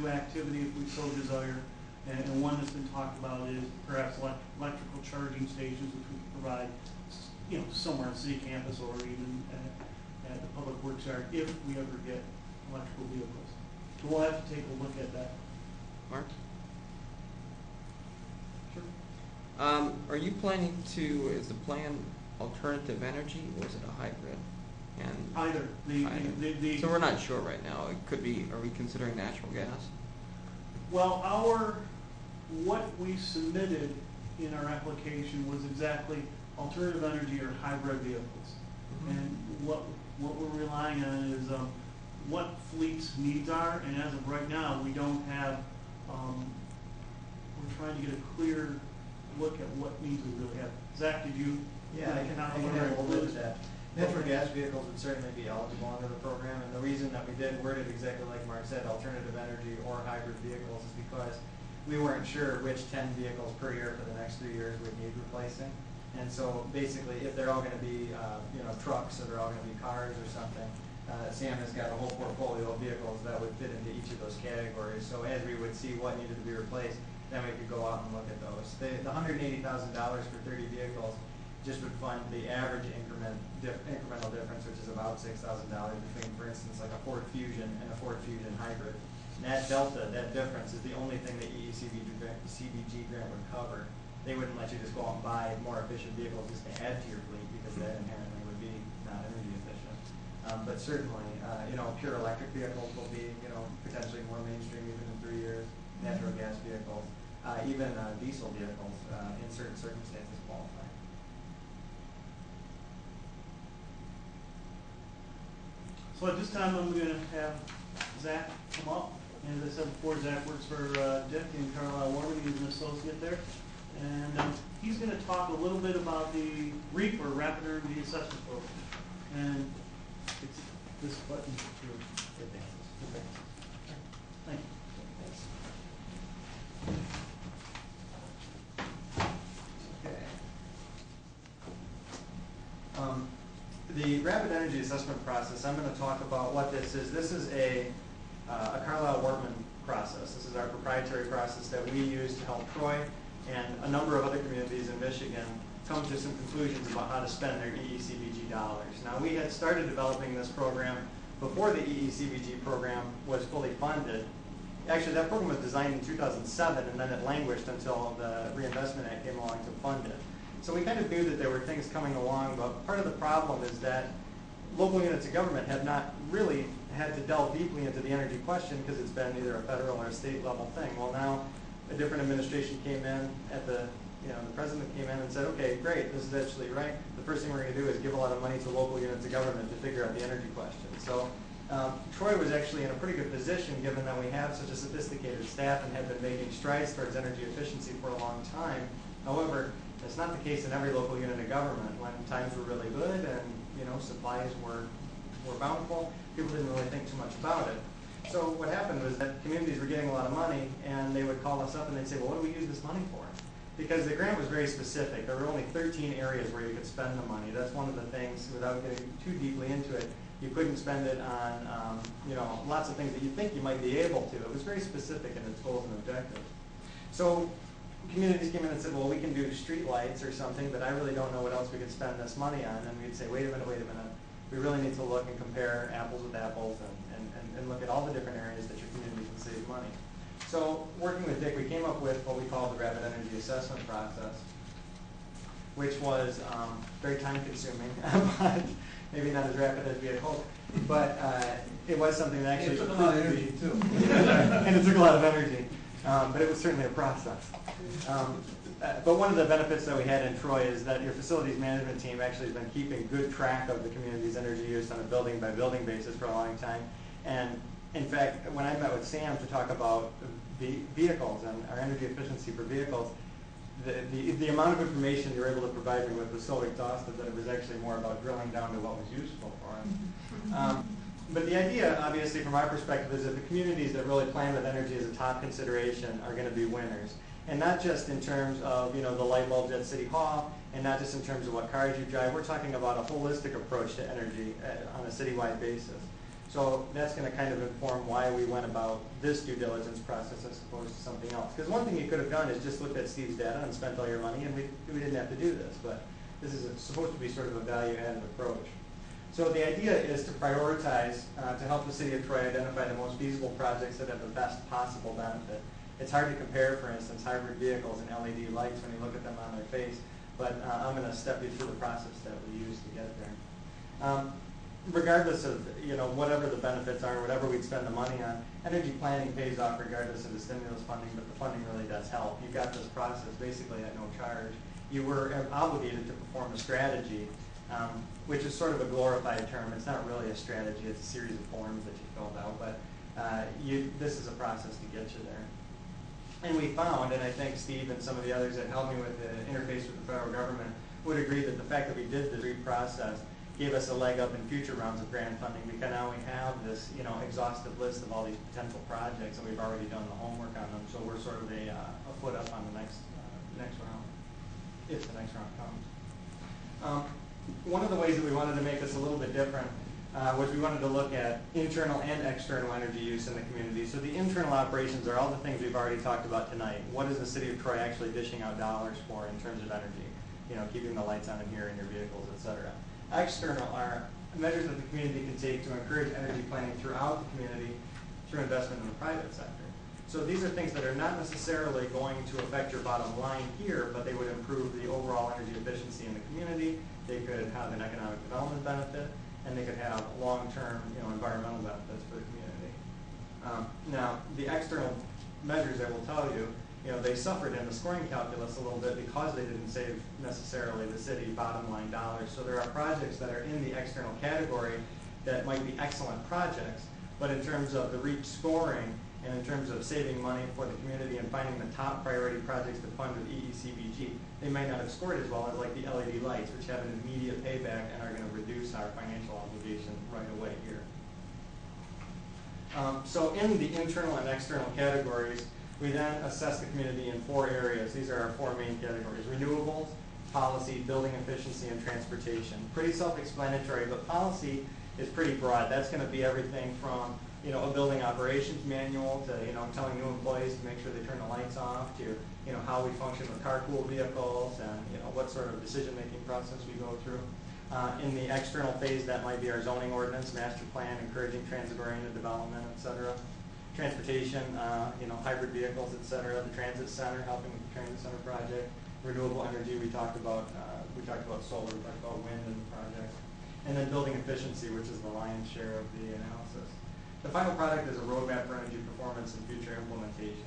into activity if we so desire. And one that's been talked about is perhaps electrical charging stations, which we can provide, somewhere on city campus or even at the public works yard if we ever get electrical vehicles. So we'll have to take a look at that. Mark? Sure. Are you planning to, is the plan alternative energy or is it a hybrid? And Either. So we're not sure right now. It could be, are we considering natural gas? Well, what we submitted in our application was exactly alternative energy or hybrid vehicles. Mm-hmm. And what we're relying on is what fleet's needs are, and as of right now, we don't have, we're trying to get a clear look at what needs we really have. Zach, did you? Yeah, I can have a little bit of that. Natural gas vehicles would certainly be eligible under the program, and the reason that we did word it exactly like Mark said, alternative energy or hybrid vehicles, is because we weren't sure which 10 vehicles per year for the next 3 years would need replacing. And so basically, if they're all going to be trucks or they're all going to be cars or something, Sam has got a whole portfolio of vehicles that would fit into each of those categories. So as we would see what needed to be replaced, then we could go out and look at those. The $180,000 for 30 vehicles just would fund the average incremental difference, which is about $6,000 between, for instance, like a Ford Fusion and a Ford Fusion Hybrid. And that delta, that difference, is the only thing the CBG grant would cover. They wouldn't let you just go out and buy more efficient vehicles just to add to your fleet, because that inherently would be not energy efficient. But certainly, pure electric vehicles will be, potentially more mainstream even in 3 years. Natural gas vehicles, even diesel vehicles, in certain circumstances qualify. So at this time, I'm going to have Zach come up. And as I said before, Zach works for Dick in Carlisle Warman. He's an associate there. And he's going to talk a little bit about the REAP, or Rapid Energy Assessment Program. And it's this button to advances. Thank you. Okay. The Rapid Energy Assessment process, I'm going to talk about what this is. This is a Carlisle Wortman process. This is our proprietary process that we use to help Troy and a number of other communities in Michigan come to some conclusions about how to spend their EECBG dollars. Now, we had started developing this program before the EECBG program was fully funded. Actually, that program was designed in 2007, and then it languished until the Reinvestment Act came along to fund it. So we kind of knew that there were things coming along, but part of the problem is that local units of government have not really had to delve deeply into the energy question because it's been either a federal or a state level thing. Well, now a different administration came in at the president came in and said, okay, great, this is actually right. The first thing we're going to do is give a lot of money to local units of government to figure out the energy question. So Troy was actually in a pretty good position given that we have such a sophisticated staff and have been making strides towards energy efficiency for a long time. However, that's not the case in every local unit of government. When times were really good and supplies were bountiful, people didn't really think too much about it. So what happened was that communities were getting a lot of money, and they would call us up and they'd say, well, what do we use this money for? Because the grant was very specific. There were only 13 areas where you could spend the money. That's one of the things, without getting too deeply into it, you couldn't spend it on lots of things that you think you might be able to. It was very specific in its goals and objectives. So communities came in and said, well, we can do street lights or something, but I really don't know what else we could spend this money on. And we'd say, wait a minute. We really need to look and compare apples with apples and look at all the different areas that your community can save money. So working with Dick, we came up with what we call the Rapid Energy Assessment process, which was very time consuming, but maybe not as rapid as we had hoped. But it was something that actually took a lot of energy too. and it took a lot of energy. But it was certainly a process. But one of the benefits that we had in Troy is that your facilities management team actually has been keeping good track of the community's energy use on a building by building basis for a long time. And in fact, when I met with Sam to talk about the vehicles and our energy efficiency for vehicles, the amount of information you were able to provide me with was so exhaustive that it was actually more about drilling down to what was useful for us. But the idea, obviously, from our perspective, is that the communities that really plan with energy as a top consideration are going to be winners. And not just in terms of the light bulbs at City Hall, and not just in terms of what cars you drive. We're talking about a holistic approach to energy on a citywide basis. So that's going to kind of inform why we went about this due diligence process as opposed to something else. Because one thing you could have done is just looked at Steve's data and spent all your money, and we didn't have to do this. But this is supposed to be sort of a value-added approach. So the idea is to prioritize to help the city of Troy identify the most feasible projects that have the best possible benefit. It's hard to compare, for instance, hybrid vehicles and LED lights when you look at them on their face, but I'm going to step you through the process that we use to get there. Regardless of whatever the benefits are, whatever we'd spend the money on, energy planning pays off regardless of the stimulus funding, but the funding really does help. You got this process basically at no charge. You were obligated to perform a strategy, which is sort of a glorified term. It's not really a strategy, it's a series of forms that you filled out, but this is a process to get you there. And we found, and I think Steve and some of the others that helped me with the interface with the federal government would agree that the fact that we did this process gave us a leg up in future rounds of grant funding, because now we have this exhaustive list of all these potential projects, and we've already done the homework on them. So we're sort of a foot up on the next round, if the next round comes. One of the ways that we wanted to make this a little bit different was we wanted to look at internal and external energy use in the community. So the internal operations are all the things we've already talked about tonight. What is the city of Troy actually dishing out dollars for in terms of energy? Keeping the lights on in here in your vehicles, et cetera. External are measures that the community can take to encourage energy planning throughout the community through investment in the private sector. So these are things that are not necessarily going to affect your bottom line here, but they would improve the overall energy efficiency in the community. They could have an economic development benefit, and they could have long-term environmental benefits for the community. Now, the external measures, I will tell you, they suffered in the scoring calculus a little bit because they didn't save necessarily the city bottom line dollars. So there are projects that are in the external category that might be excellent projects, but in terms of the REACH scoring and in terms of saving money for the community and finding the top priority projects to fund with EECBG, they might not have scored as well as like the LED lights, which have an immediate payback and are going to reduce our financial obligation right away here. So in the internal and external categories, we then assess the community in 4 areas. These are our 4 main categories: renewables, policy, building efficiency, and transportation. Pretty self-explanatory, but policy is pretty broad. That's going to be everything from a building operations manual to telling new employees to make sure they turn the lights off, to how we function with carpool vehicles, and what sort of decision-making process we go through. In the external phase, that might be our zoning ordinance, master plan, encouraging transit-oriented development, et cetera. Transportation, hybrid vehicles, et cetera. The transit center, helping with the transit center project. Renewable energy, we talked about solar, we talked about wind in the project. And then building efficiency, which is the lion's share of the analysis. The final product is a roadmap for energy performance and future implementation.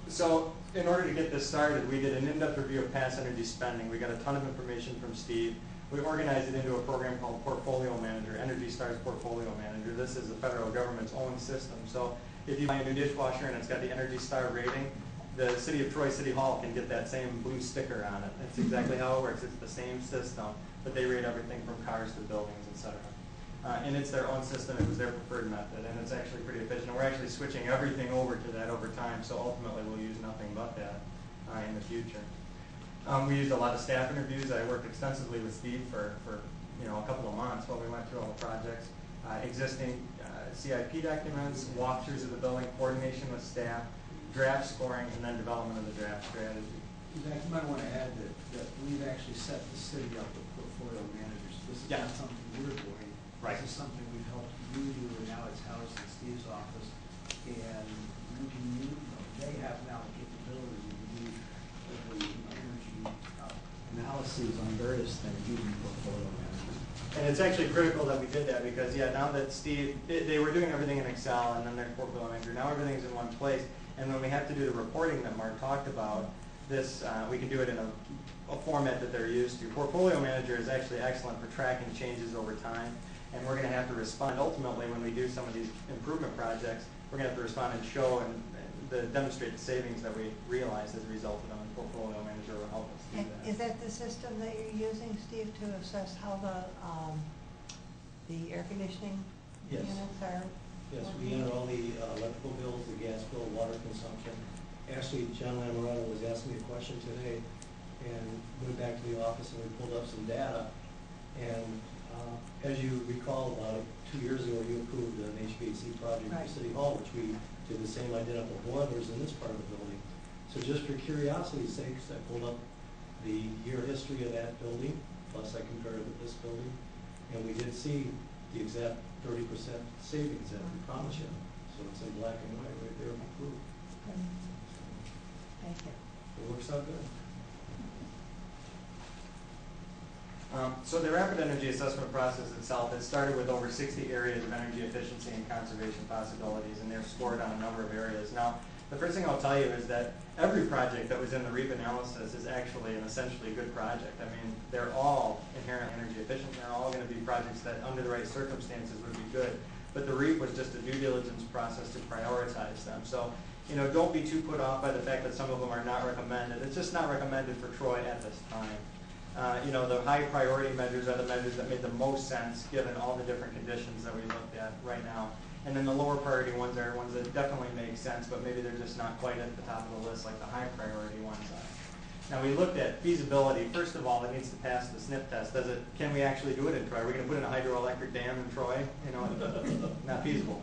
So in order to get this started, we did an in-depth review of past energy spending. We got a ton of information from Steve. We organized it into a program called Portfolio Manager, Energy Star's Portfolio Manager. This is the federal government's own system. So if you buy a new dishwasher and it's got the Energy Star rating, the City of Troy City Hall can get that same blue sticker on it. That's exactly how it works. It's the same system, but they rate everything from cars to buildings, et cetera. And it's their own system. It was their preferred method, and it's actually pretty efficient. And we're actually switching everything over to that over time, so ultimately we'll use nothing but that in the future. We used a lot of staff interviews. I worked extensively with Steve for a couple of months while we went through all the projects. Existing CIP documents, walkthroughs of the building, coordination with staff, draft scoring, and then development of the draft strategy. Zach, you might want to add that we've actually set the city up with portfolio managers. This is not something we're doing. Right. This is something we've helped you do, and now it's housed in Steve's office. And they have now the capability to do the energy analyses on various things using portfolio management. And it's actually critical that we did that because, now that Steve, they were doing everything in Excel and then their portfolio manager, now everything's in one place. And when we have to do the reporting that Mark talked about, we can do it in a format that they're used to. Portfolio Manager is actually excellent for tracking changes over time, and we're going to have to respond. Ultimately, when we do some of these improvement projects, we're going to have to respond and show and demonstrate the savings that we realize as a result of them. And Portfolio Manager will help us do that. Is that the system that you're using, Steve, to assess how the air conditioning Yes. units are? Yes, we enter all the electrical bills, the gas bill, water consumption. Actually, John Lamorano was asking me a question today, and went back to the office and we pulled up some data. And as you recall, about 2 years ago, you approved an HVAC project Right. at City Hall, which we did the same identical boilers in this part of the building. So just for curiosity's sake, I pulled up the year history of that building, plus I compared it with this building, and we did see the exact 30% savings that we promised you. So it's in black and white right there, approved. Thank you. It works out good. So the rapid energy assessment process itself, it started with over 60 areas of energy efficiency and conservation possibilities, and they're scored on a number of areas. Now, the first thing I'll tell you is that every project that was in the REAP analysis is actually an essentially good project. I mean, they're all inherently energy efficient. They're all going to be projects that, under the right circumstances, would be good. But the REAP was just a due diligence process to prioritize them. So, you know, don't be too put off by the fact that some of them are not recommended. It's just not recommended for Troy at this time. You know, the high priority measures are the measures that made the most sense given all the different conditions that we looked at right now. And then the lower priority ones are ones that definitely make sense, but maybe they're just not quite at the top of the list like the high priority ones are. Now we looked at feasibility. First of all, it needs to pass the SNP test. Can we actually do it in Troy? Are we going to put in a hydroelectric dam in Troy? You know, not feasible.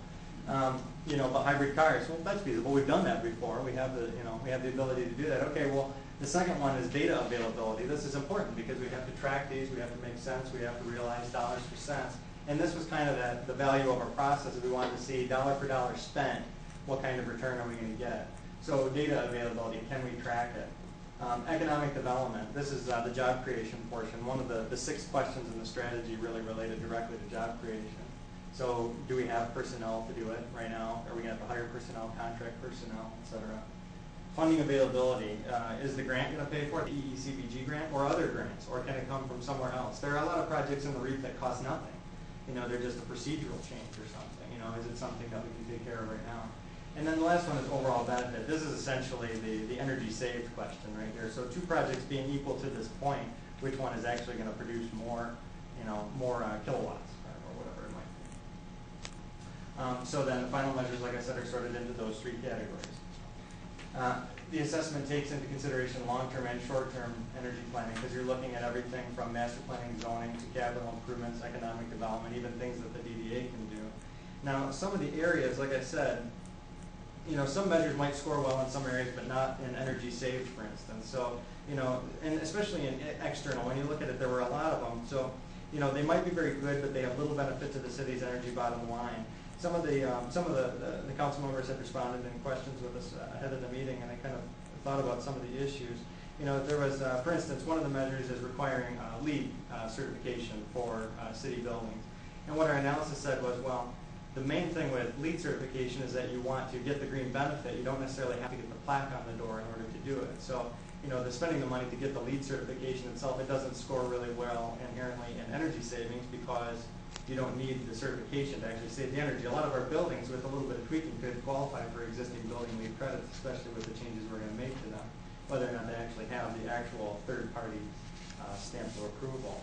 You know, but hybrid cars, well, that's feasible. We've done that before. We have the ability to do that. Okay, well, the second one is data availability. This is important because we have to track these, we have to make sense, we have to realize dollars for cents. And this was kind of the value of our process. We wanted to see dollar for dollar spent, what kind of return are we going to get? So data availability, can we track it? Economic development, this is the job creation portion. One of the 6 questions in the strategy really related directly to job creation. So do we have personnel to do it right now? Are we going to have to hire personnel, contract personnel, et cetera? Funding availability, is the grant going to pay for it, the EECBG grant, or other grants, or can it come from somewhere else? There are a lot of projects in the REAP that cost nothing. You know, they're just a procedural change or something. You know, is it something that we can take care of right now? And then the last one is overall benefit. This is essentially the energy saved question right here. So 2 projects being equal to this point, which one is actually going to produce more, kilowatts or whatever it might be. So then the final measures, like I said, are sorted into those 3 categories. The assessment takes into consideration long-term and short-term energy planning because you're looking at everything from master planning, zoning, to capital improvements, economic development, even things that the DDA can do. Now, some of the areas, like I said, you know, some measures might score well in some areas, but not in energy saved, for instance. So, you know, and especially in external, when you look at it, there were a lot of them. So, you know, they might be very good, but they have little benefit to the city's energy bottom line. Some of the council members had responded in questions with us ahead of the meeting, and I kind of thought about some of the issues. You know, there was, for instance, one of the measures is requiring LEED certification for city buildings. And what our analysis said was, well, the main thing with LEED certification is that you want to get the green benefit. You don't necessarily have to get the plaque on the door in order to do it. So, you know, the spending the money to get the LEED certification itself, it doesn't score really well inherently in energy savings because you don't need the certification to actually save the energy. A lot of our buildings, with a little bit of tweaking, could qualify for existing building LEED credits, especially with the changes we're going to make to them, whether or not they actually have the actual third-party stamp of approval.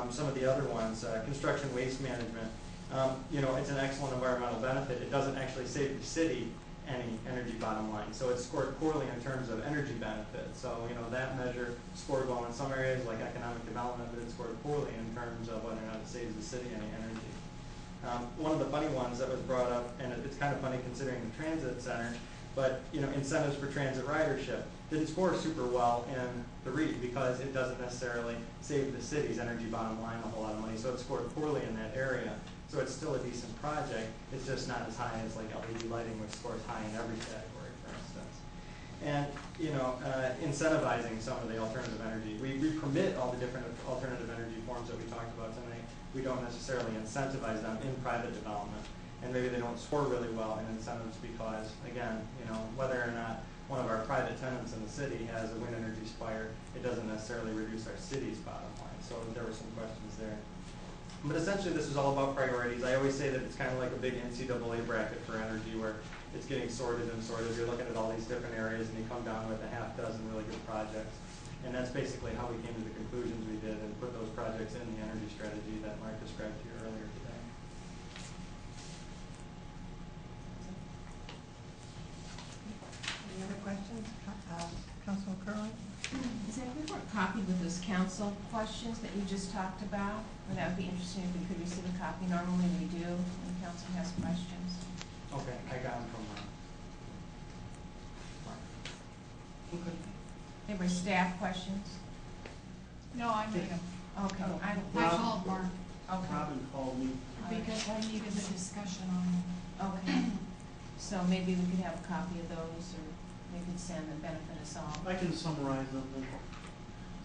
Some of the other ones, construction waste management, you know, it's an excellent environmental benefit. It doesn't actually save the city any energy bottom line. So it's scored poorly in terms of energy benefit. So, you know, that measure scored well in some areas like economic development, but it scored poorly in terms of whether or not it saves the city any energy. One of the funny ones that was brought up, and it's kind of funny considering the transit center, but, you know, incentives for transit ridership didn't score super well in the REAP because it doesn't necessarily save the city's energy bottom line a whole lot of money. So it scored poorly in that area. So it's still a decent project. It's just not as high as like LED lighting, which scores high in every category, for instance. And, you know, incentivizing some of the alternative energy. We permit all the different alternative energy forms that we talked about tonight. We don't necessarily incentivize them in private development. And maybe they don't score really well in incentives because, again, you know, whether or not one of our private tenants in the city has a wind energy supplier, it doesn't necessarily reduce our city's bottom line. So there were some questions there. But essentially this is all about priorities. I always say that it's kind of like a big NCAA bracket for energy where it's getting sorted and sorted. You're looking at all these different areas and you come down with a half dozen really good projects. And that's basically how we came to the conclusions we did and put those projects in the energy strategy that Mark described to you earlier today. Any other questions? Councilman Curley? Zach, before copied with those council questions that you just talked about. And that would be interesting if we could receive a copy. Normally we do when the council has questions. Okay, I got them from Mark. They were staff questions? No, I made them. Okay. Oh. I Rob- called Mark Okay. Robin called me. because I needed the discussion on them. Okay. So maybe we could have a copy of those, or we could send and benefit us all. I can summarize them in terms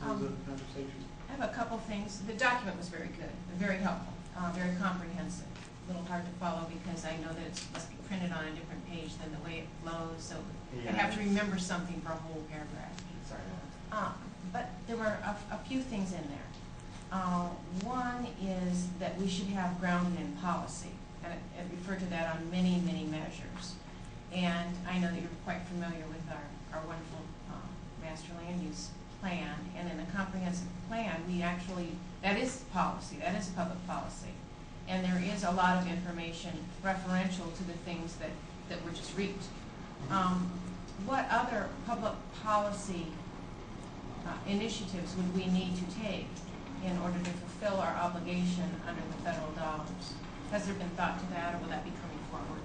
of the conversation. I have a couple things. The document was very good, very helpful, very comprehensive. A little hard to follow because I know that it must be printed on a different page than the way it flows, so I have to remember something for a whole paragraph. Sorry. But there were a few things in there. One is that we should have grounded in policy, and it referred to that on many, many measures. And I know that you're quite familiar with our wonderful master land use plan, and in the comprehensive plan, we actually, that is policy, that is public policy. And there is a lot of information referential to the things that were just reaped. What other public policy initiatives would we need to take in order to fulfill our obligation under the federal dollars? Has there been thought to that, or will that be coming forward?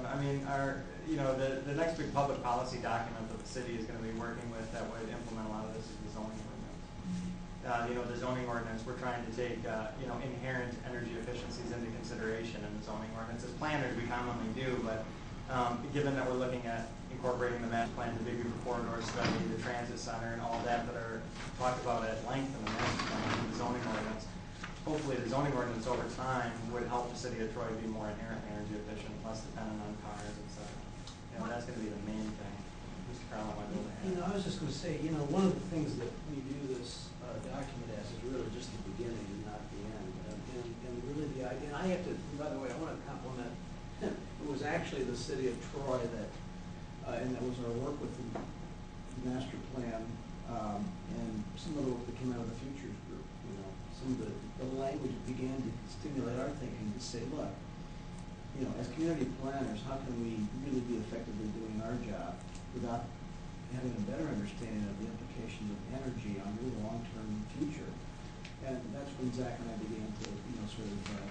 I mean, the next big public policy document that the city is gonna be working with that would implement a lot of this is the zoning ordinance. The zoning ordinance, we're trying to take, inherent energy efficiencies into consideration in the zoning ordinance. As planners, we commonly do, but, given that we're looking at incorporating the master plan, the Big River Corridor study, the transit center, and all that are talked about at length in the master plan, and the zoning ordinance, hopefully the zoning ordinance over time would help the city of Troy be more inherently energy efficient, less dependent on cars, et cetera. That's gonna be the main thing. Mr. Carlin, I want to I was just gonna say, one of the things that we view this document as is really just the beginning and not the end. And really the idea, and I have to, by the way, I want to compliment, it was actually the city of Troy that, and that was our work with the master plan, and some of the work that came out of the Futures Group, some of the language began to stimulate our thinking to say, look, as community planners, how can we really be effectively doing our job without having a better understanding of the implications of energy on your long-term future? And that's when Zach and I began to,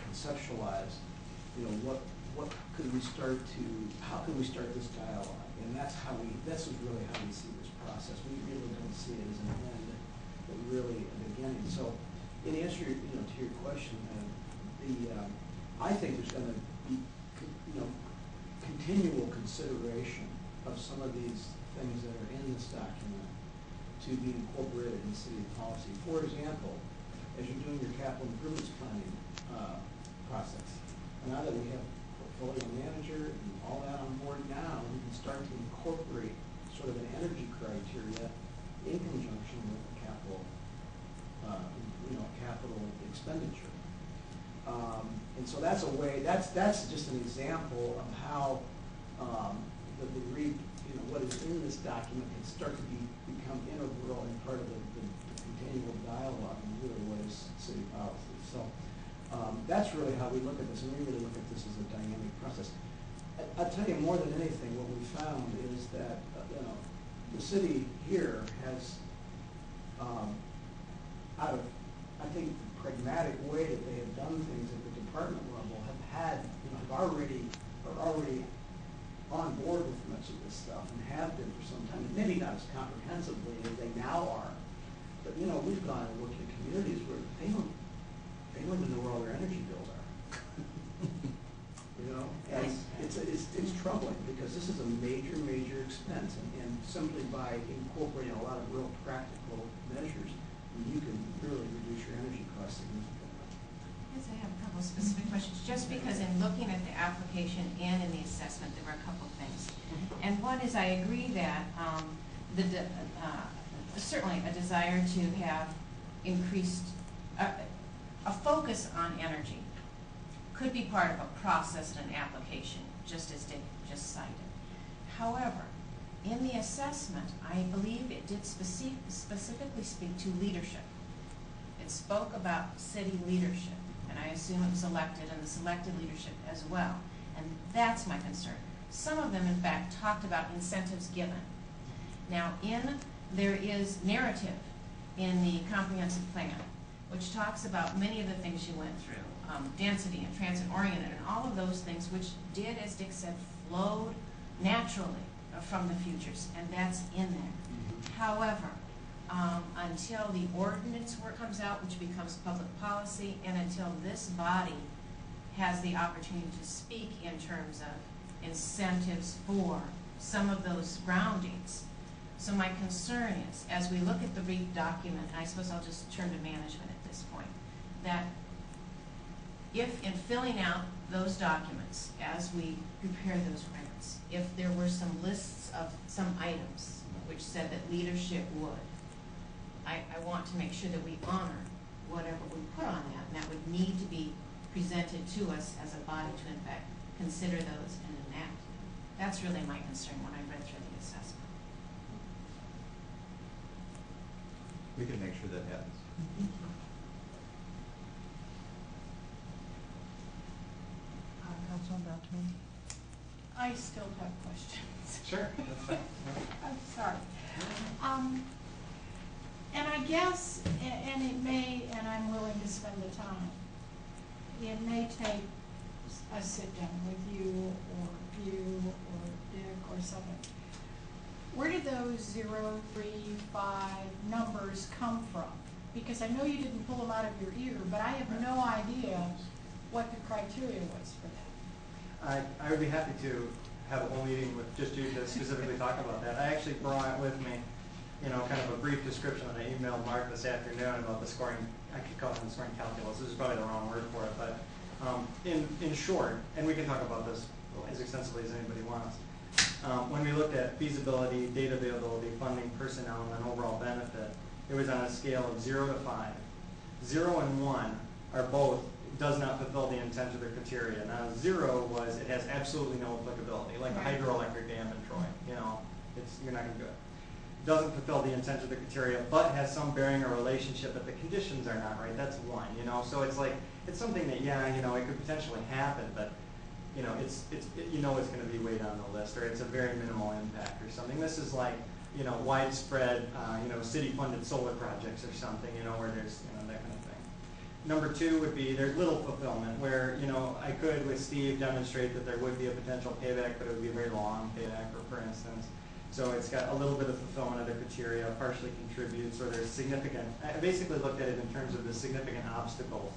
conceptualize, what could we start to, how can we start this dialogue? And this is really how we see this process. We really don't see it as an end, but really a beginning. So, in answer to your question, I think there's going to be, continual consideration of some of these things that are in this document to be incorporated in city policy. For example, as you're doing your capital improvements planning process, now that we have portfolio manager and all that on board now, we can start to incorporate sort of an energy criteria in conjunction with the capital, capital expenditure. And so that's a way, that's just an example of how what is in this document can start to become integral and part of the continual dialogue in really what is city policy. So that's really how we look at this, and we really look at this as a dynamic process. I'll tell you more than anything, what we found is that the city here has, out of, I think, the pragmatic way that they have done things at the department level, are already on board with much of this stuff and have been for some time. Maybe not as comprehensively as they now are, but we've gone and worked in communities where they don't even know where all their energy bills are. And it's troubling because this is a major expense, and simply by incorporating a lot of real practical measures, you can really reduce your energy costs significantly. Yes, I have a couple of specific questions. Just because in looking at the application and in the assessment, there were a couple of things. And one is I agree that certainly a desire to have increased, a focus on energy could be part of a process and an application, just as Dick just cited. However, in the assessment, I believe it did specifically speak to leadership. It spoke about city leadership, and I assume it was elected, and the selected leadership as well. And that's my concern. Some of them, in fact, talked about incentives given. Now, there is narrative in the comprehensive plan, which talks about many of the things you went through, density and transit-oriented, and all of those things, which did, as Dick said, flowed naturally from the futures, and that's in there. However, until the ordinance work comes out, which becomes public policy, and until this body has the opportunity to speak in terms of incentives for some of those groundings. So my concern is, as we look at the REAP document, and I suppose I'll just turn to management at this point, that if in filling out those documents, as we prepare those grants, if there were some lists of some items which said that leadership would, I want to make sure that we honor whatever we put on that, and that would need to be presented to us as a body to in fact consider those and enact. That's really my concern when I read through the assessment. We can make sure that happens. Councilman Beltrame? I still have questions. Sure, that's fine. I'm sorry. And I guess, and it may, and I'm willing to spend the time, it may take a sit down with you or Dick or something. Where did those 0, 3, 5 numbers come from? Because I know you didn't pull them out of your ear, but I have no idea what the criteria was for that. I would be happy to have a whole meeting with just you to specifically talk about that. I actually brought with me, kind of a brief description that I emailed Mark this afternoon about the scoring. I could call it the scoring calculus. This is probably the wrong word for it, but in short, and we can talk about this as extensively as anybody wants. When we looked at feasibility, data availability, funding, personnel, and then overall benefit, it was on a scale of 0 to 5. 0 and 1 are both does not fulfill the intent of the criteria. Now 0 was it has absolutely no applicability, like the hydroelectric dam in Troy. You're not going to do it. Doesn't fulfill the intent of the criteria, but has some bearing or relationship, but the conditions are not right. That's 1. So it's like it's something that it could potentially happen, but it's going to be way down the list, or it's a very minimal impact or something. This is like widespread city-funded solar projects or something, where there's that kind of thing. Number 2 would be there's little fulfillment, where I could with Steve demonstrate that there would be a potential payback, but it would be a very long payback, for instance. So it's got a little bit of fulfillment of the criteria, partially contributes, or there's significant. I basically looked at it in terms of the significant obstacles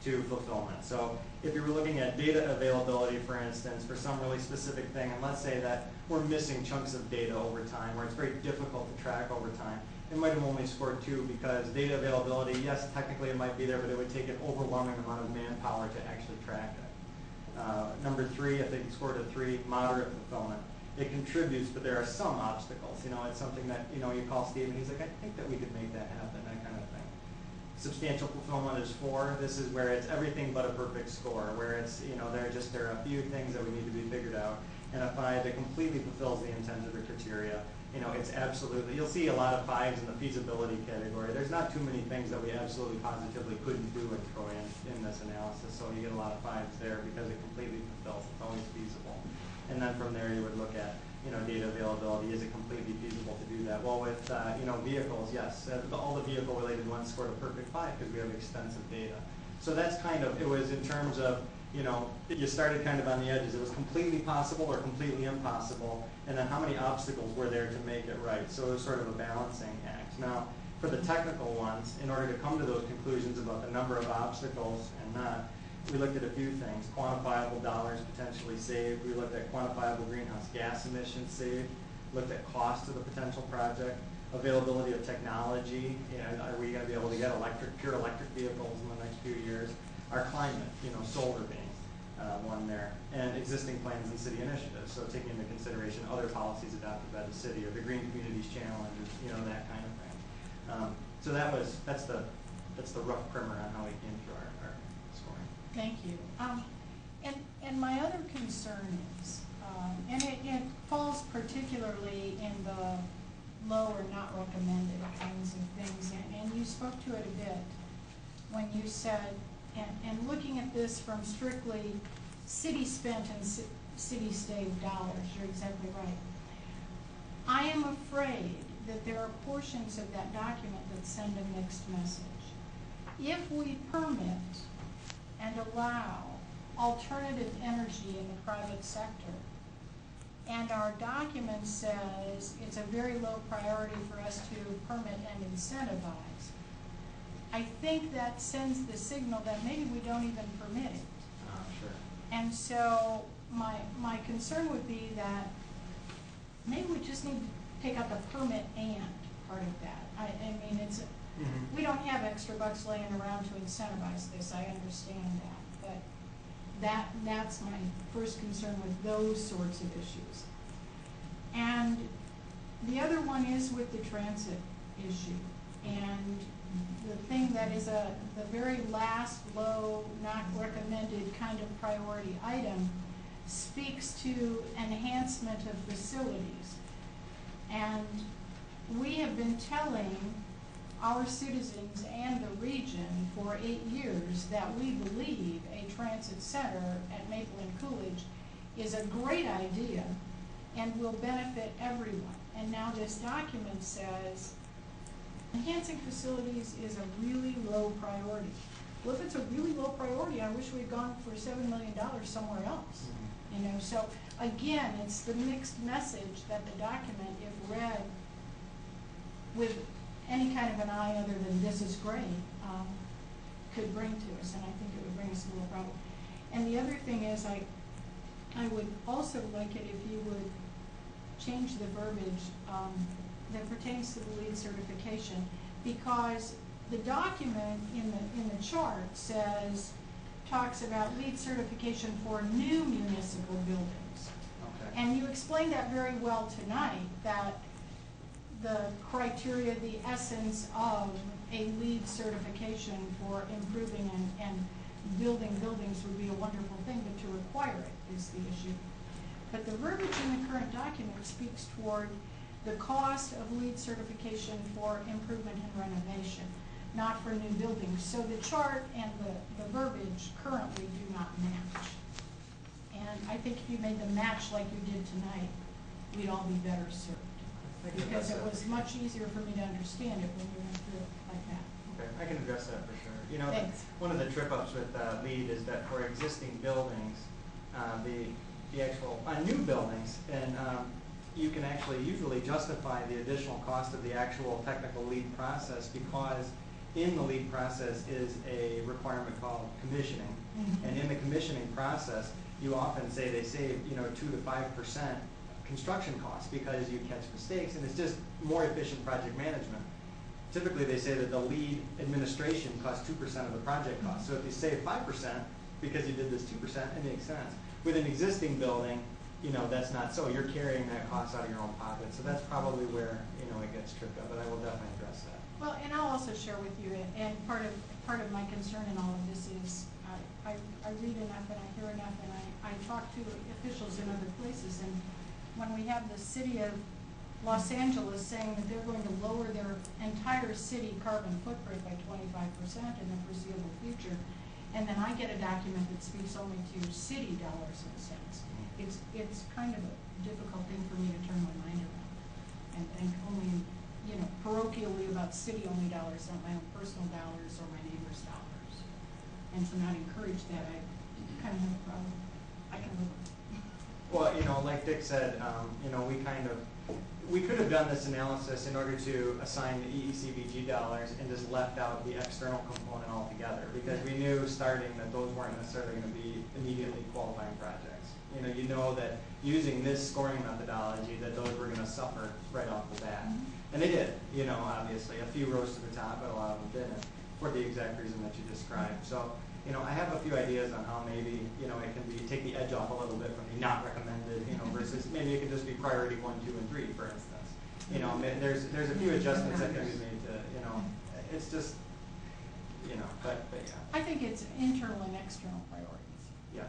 to fulfillment. So if you were looking at data availability, for instance, for some really specific thing, and let's say that we're missing chunks of data over time, where it's very difficult to track over time, it might have only scored 2 because data availability, yes, technically it might be there, but it would take an overwhelming amount of manpower to actually track it. Number 3, if they scored a 3, moderate fulfillment. It contributes, but there are some obstacles. It's something that, you call Steve and he's like, I think that we could make that happen, that kind of thing. Substantial fulfillment is 4. This is where it's everything but a perfect score, where it's, there are a few things that we need to be figured out. And a 5 that completely fulfills the intent of the criteria. It's absolutely, you'll see a lot of 5s in the feasibility category. There's not too many things that we absolutely positively couldn't do in Troy in this analysis. So you get a lot of 5s there because it completely fulfills. It's always feasible. And then from there you would look at, data availability. Is it completely feasible to do that? Well, with, vehicles, yes. All the vehicle-related ones scored a perfect 5 because we have extensive data. So that's kind of, it was in terms of, you started kind of on the edges. It was completely possible or completely impossible, and then how many obstacles were there to make it right? So it was sort of a balancing act. Now, for the technical ones, in order to come to those conclusions about the number of obstacles and not, we looked at a few things. Quantifiable dollars potentially saved. We looked at quantifiable greenhouse gas emissions saved. Looked at cost of the potential project. Availability of technology. Are we going to be able to get pure electric vehicles in the next few years? Our climate, solar being one there. And existing plans and city initiatives. So taking into consideration other policies adopted by the city or the Green Communities Challenge, that kind of thing. So that's the rough primer on how we came to our scoring. Thank you. And my other concern is, and it falls particularly in the low or not recommended kinds of things, and you spoke to it a bit when you said, and looking at this from strictly city spent and city-saved dollars, you're exactly right. I am afraid that there are portions of that document that send a mixed message. If we permit and allow alternative energy in the private sector, and our document says it's a very low priority for us to permit and incentivize, I think that sends the signal that maybe we don't even permit it. Sure. And so my concern would be that maybe we just need to take out the permit and part of that. I mean, it's, we don't have extra bucks laying around to incentivize this, I understand that. But that's my first concern with those sorts of issues. And the other one is with the transit issue. And the thing that is the very last low, not recommended kind of priority item speaks to enhancement of facilities. And we have been telling our citizens and the region for 8 years that we believe a transit center at Maple and Coolidge is a great idea and will benefit everyone. And now this document says enhancing facilities is a really low priority. Well, if it's a really low priority, I wish we'd gone for $7 million somewhere else. You know, so again, it's the mixed message that the document, if read with any kind of an eye other than this is great, could bring to us, and I think it would bring us a little problem. And the other thing is, I would also like it if you would change the verbiage that pertains to the LEED certification, because the document in the chart talks about LEED certification for new municipal buildings. Okay. And you explained that very well tonight, that the criteria, the essence of a LEED certification for improving and building buildings would be a wonderful thing, but to require it is the issue. But the verbiage in the current document speaks toward the cost of LEED certification for improvement and renovation, not for new buildings. So the chart and the verbiage currently do not match. And I think if you made them match like you did tonight, we'd all be better served. Because it was much easier for me to understand it when we went through it like that. Okay, I can address that for sure. You know, Thanks. one of the trip-ups with LEED is that for existing buildings, the actual new buildings, and you can actually usually justify the additional cost of the actual technical LEED process, because in the LEED process is a requirement called commissioning. And in the commissioning process, you often say they save 2 to 5% construction costs because you catch mistakes, and it's just more efficient project management. Typically, they say that the LEED administration costs 2% of the project cost. So if you save 5% because you did this 2%, it makes sense. With an existing building, that's not so. You're carrying that cost out of your own pocket. So that's probably where it gets tripped up. But I will definitely address that. Well, and I'll also share with you, and part of my concern in all of this is I read enough and I hear enough, and I talk to officials in other places, and when we have the city of Los Angeles saying that they're going to lower their entire city carbon footprint by 25% in the foreseeable future, and then I get a document that speaks only to city dollars and cents, it's kind of a difficult thing for me to turn my mind around and think only, parochially about city-only dollars, not my own personal dollars or my neighbor's dollars. And to not encourage that, I kind of have a problem. I can live with it. Well, like Dick said, we could have done this analysis in order to assign the EECBG dollars and just left out the external component altogether, because we knew starting that those weren't necessarily going to be immediately qualifying projects. You know that using this scoring methodology, that those were going to suffer right off the bat. And they did, obviously. A few rose to the top, but a lot of them didn't, for the exact reason that you described. So, I have a few ideas on how maybe, it can take the edge off a little bit from the not recommended, versus maybe it could just be priority 1, 2, and 3, for instance. There's a few adjustments that can be made to, it's just, but yeah. I think it's internal and external priorities. Yeah.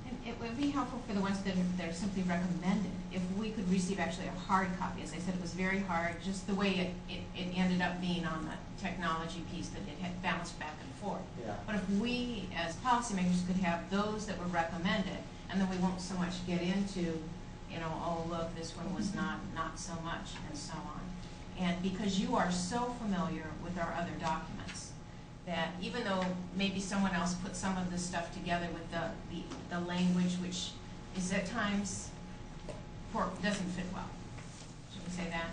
And it would be helpful for the ones that are simply recommended, if we could receive actually a hard copy. As I said, it was very hard, just the way it ended up being on the technology piece, that it had bounced back and forth. Yeah. But if we, as policymakers, could have those that were recommended, And then we won't so much get into, you know, oh, look, this one was not so much, and so on. And because you are so familiar with our other documents, that even though maybe someone else put some of this stuff together with the language, which is at times, doesn't fit well, should we say that?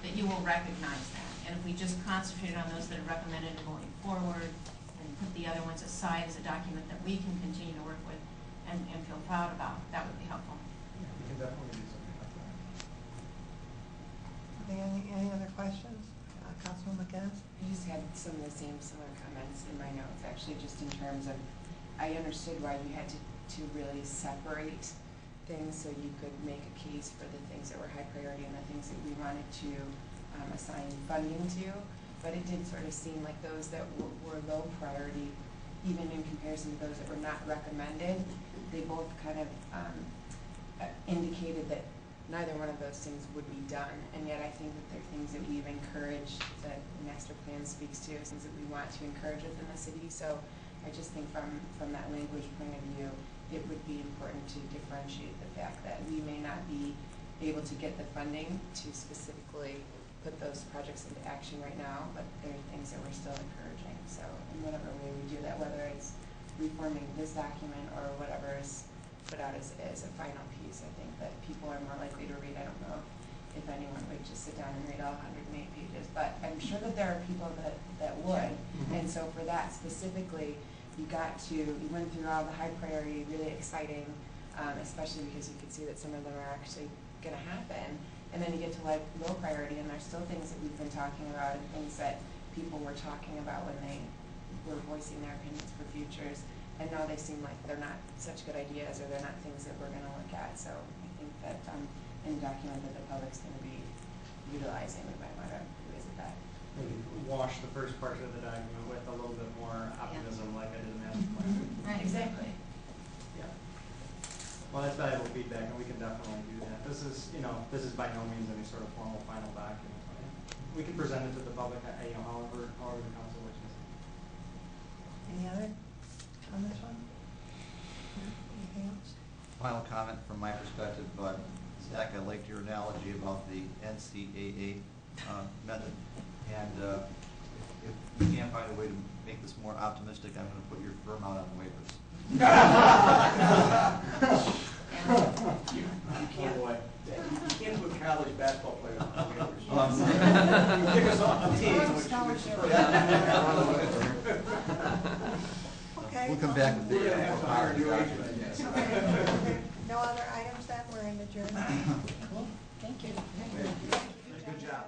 That you will recognize that. And if we just concentrated on those that are recommended going forward, and put the other ones aside as a document that we can continue to work with and feel proud about, that would be helpful. We can definitely do something like that. Any other questions? Councilman McGinnis? I just had some of the same similar comments in my notes, actually, just in terms of, I understood why you had to really separate things so you could make a case for the things that were high priority and the things that we wanted to assign funding to, but it did sort of seem like those that were low priority, even in comparison to those that were not recommended, they both kind of indicated that neither one of those things would be done, and yet I think that they're things that we've encouraged, that the master plan speaks to, things that we want to encourage within the city. So I just think from that language point of view, it would be important to differentiate the fact that we may not be able to get the funding to specifically put those projects into action right now, but there are things that we're still encouraging. So in whatever way we do that, whether it's reforming this document or whatever is put out as a final piece, I think that people are more likely to read. I don't know if anyone would just sit down and read all 108 pages, but I'm sure that there are people that would. And so for that specifically, you went through all the high priority, really exciting, especially because you could see that some of them are actually going to happen. And then you get to like low priority, and there's still things that we've been talking about and things that people were talking about when they were voicing their opinions for futures. And now they seem like they're not such good ideas, or they're not things that we're going to look at. So I think that in a document that the public's going to be utilizing, we might want to revisit that. Maybe wash the first part of the document with a little bit more optimism, like I did in the master plan. Right, exactly. Yeah. Well, that's valuable feedback, and we can definitely do that. This is by no means any sort of formal final document. We can present it to the public, however the council wishes. Any other on this one? Anything else? Final comment from my perspective, Zach, I liked your analogy about the NCAA method. And if we can't find a way to make this more optimistic, I'm going to put your firm out on waivers. You can't put college basketball players on waivers. You pick us off the team, which Okay. We'll come back with the hire a new agent, I guess. No other items then? We're in adjournment. Thank you. Good job.